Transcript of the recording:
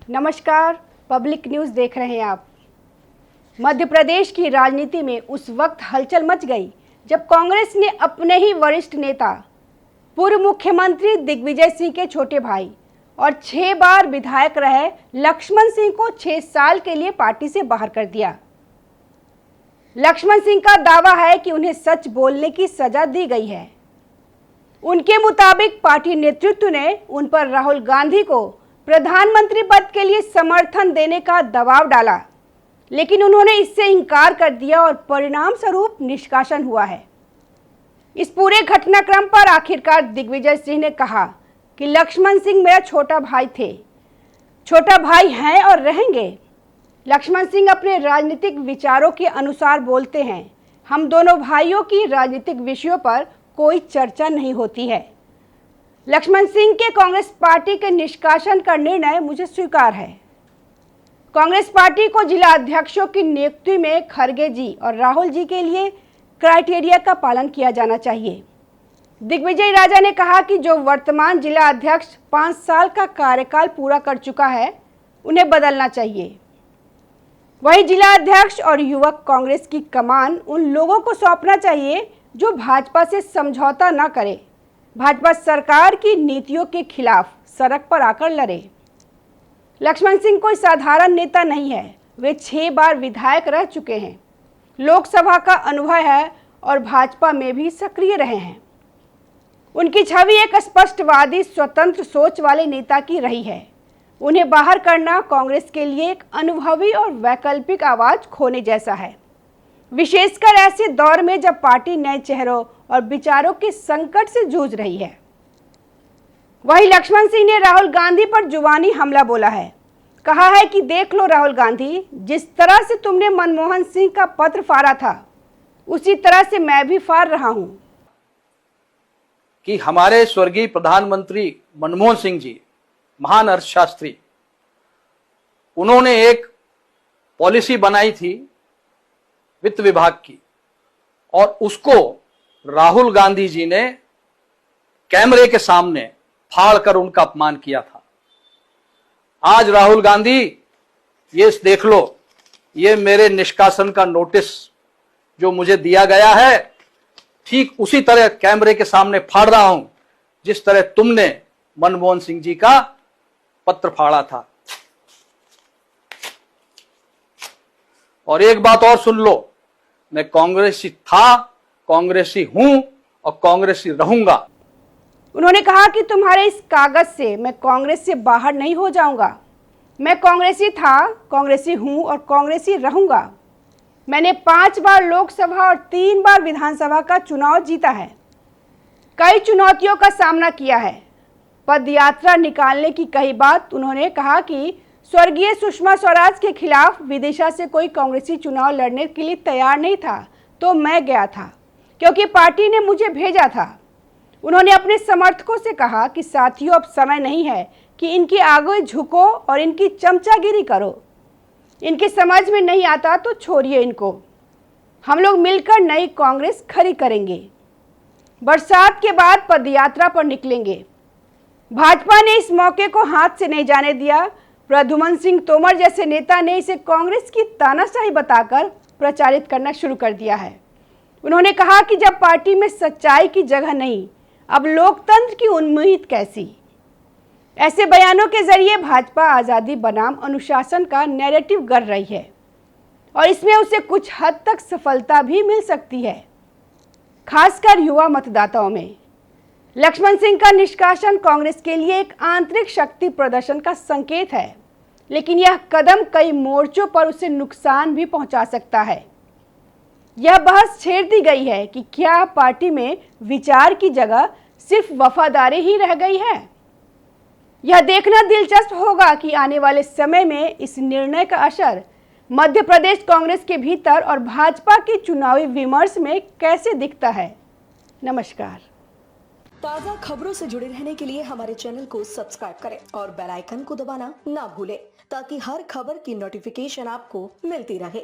नमस्कार, public news देख रहे हैं आप। मध्य प्रदेश की राजनीति में उस वक्त हलचल मच गई जब कांग्रेस ने अपने ही वरिष्ठ नेता पूर्व मुख्यमंत्री दिग्विजय सिंह के छोटे भाई और 6 बार विधायक रहे लक्ष्मण सिंह को 6 साल के लिए पार्टी से बाहर कर दिया। लक्ष्मण सिंह का दावा है कि उन्हें सच बोलने की सजा दी गई है। उनके मुताबिक पार्टी नेतृत्व ने उन पर राहुल गांधी को प्रधानमंत्री पद के लिए समर्थन देने का दबाव डाला, लेकिन उन्होंने इससे इनकार कर दिया और परिणाम स्वरूप निष्कासन हुआ है। इस पूरे घटनाक्रम पर आखिरकार दिग्विजय सिंह ने कहा कि लक्ष्मण सिंह मेरा छोटा भाई थे, छोटा भाई हैं और रहेंगे। लक्ष्मण सिंह अपने राजनीतिक विचारों के अनुसार बोलते हैं। हम दोनों भाइयों की राजनीतिक विषयों पर कोई चर्चा नहीं होती है। लक्ष्मण सिंह के कांग्रेस पार्टी के निष्कासन का निर्णय मुझे स्वीकार है। कांग्रेस पार्टी को जिला अध्यक्षों की नियुक्ति में खरगे जी और राहुल जी के लिए क्राइटेरिया का पालन किया जाना चाहिए। दिग्विजय राजा ने कहा कि जो वर्तमान जिला अध्यक्ष 5 साल का कार्यकाल पूरा कर चुका है, उन्हें बदलना चाहिए। वही जिला अध्यक्ष और युवक कांग्रेस की कमान उन लोगों को सौंपना चाहिए जो भाजपा से समझौता न करे, भाजपा सरकार की नीतियों के खिलाफ सड़क पर आकर लड़े। लक्ष्मण सिंह कोई साधारण नेता नहीं है। वे 6 बार विधायक रह चुके हैं, लोकसभा का अनुभव है और भाजपा में भी सक्रिय रहे हैं। उनकी छवि एक स्पष्टवादी स्वतंत्र सोच वाले नेता की रही है। उन्हें बाहर करना कांग्रेस के लिए एक अनुभवी और वैकल्पिक आवाज खोने जैसा है, विशेषकर ऐसे दौर में जब पार्टी नए चेहरों और विचारों के संकट से जूझ रही है। वहीं लक्ष्मण सिंह ने राहुल गांधी पर जुबानी हमला बोला है। कहा है कि देख लो राहुल गांधी, जिस तरह से तुमने मनमोहन सिंह का पत्र फाड़ा था, उसी तरह से मैं भी फाड़ रहा हूं। कि हमारे स्वर्गीय प्रधानमंत्री मनमोहन सिंह जी, महान अर्थशास्त्री, उन्होंने एक पॉलिसी बनाई थी वित्त विभाग की, और उसको राहुल गांधी जी ने कैमरे के सामने फाड़कर उनका अपमान किया था। आज राहुल गांधी, ये देख लो, ये मेरे निष्कासन का नोटिस जो मुझे दिया गया है, ठीक उसी तरह कैमरे के सामने फाड़ रहा हूं जिस तरह तुमने मनमोहन सिंह जी का पत्र फाड़ा था। और एक बात और सुन लो, मैं कांग्रेसी था, कांग्रेसी हूं और कांग्रेसी रहूंगा। उन्होंने कहा कि तुम्हारे इस कागज से मैं कांग्रेस से बाहर नहीं हो जाऊंगा। मैं कांग्रेसी था, कांग्रेसी हूं और कांग्रेसी रहूंगा। मैंने 5 बार लोकसभा और 3 बार विधानसभा का चुनाव जीता है। कई चुनौतियों का सामना किया है। पदयात्रा निकालने की कही बात उन्होंने कहा कि स्वर्गीय सुषमा स्वराज के खिलाफ विदिशा से कोई कांग्रेसी चुनाव लड़ने के लिए तैयार नहीं था, तो मैं गया था क्योंकि पार्टी ने मुझे भेजा था। उन्होंने अपने समर्थकों से कहा कि साथियों, अब समय नहीं है कि इनके आगे झुको और इनकी चमचागिरी करो। इनकी समझ में नहीं आता तो छोड़िए इनको। हम लोग मिलकर नई कांग्रेस खड़ी करेंगे। बरसात के बाद पदयात्रा पर निकलेंगे। भाजपा ने इस मौके को हाथ से नहीं जाने दिया। प्रद्युम्न सिंह तोमर जैसे नेता ने इसे कांग्रेस की तानाशाही बताकर प्रचारित करना शुरू कर दिया है। उन्होंने कहा कि जब पार्टी में सच्चाई की जगह नहीं, अब लोकतंत्र की उम्मीद कैसी। ऐसे बयानों के जरिए भाजपा आज़ादी बनाम अनुशासन का नैरेटिव गढ़ रही है और इसमें उसे कुछ हद तक सफलता भी मिल सकती है, खासकर युवा मतदाताओं में। लक्ष्मण सिंह का निष्कासन कांग्रेस के लिए एक आंतरिक शक्ति प्रदर्शन का संकेत है, लेकिन यह कदम कई मोर्चों पर उसे नुकसान भी पहुंचा सकता है। यह बहस छेड़ दी गई है कि क्या पार्टी में विचार की जगह सिर्फ वफादारी ही रह गई है। यह देखना दिलचस्प होगा कि आने वाले समय में इस निर्णय का असर मध्य प्रदेश कांग्रेस के भीतर और भाजपा के चुनावी विमर्श में कैसे दिखता है। नमस्कार। ताज़ा खबरों से जुड़े रहने के लिए हमारे चैनल को सब्सक्राइब करें और बेल आइकन को दबाना ना भूलें, ताकि हर खबर की नोटिफिकेशन आपको मिलती रहे।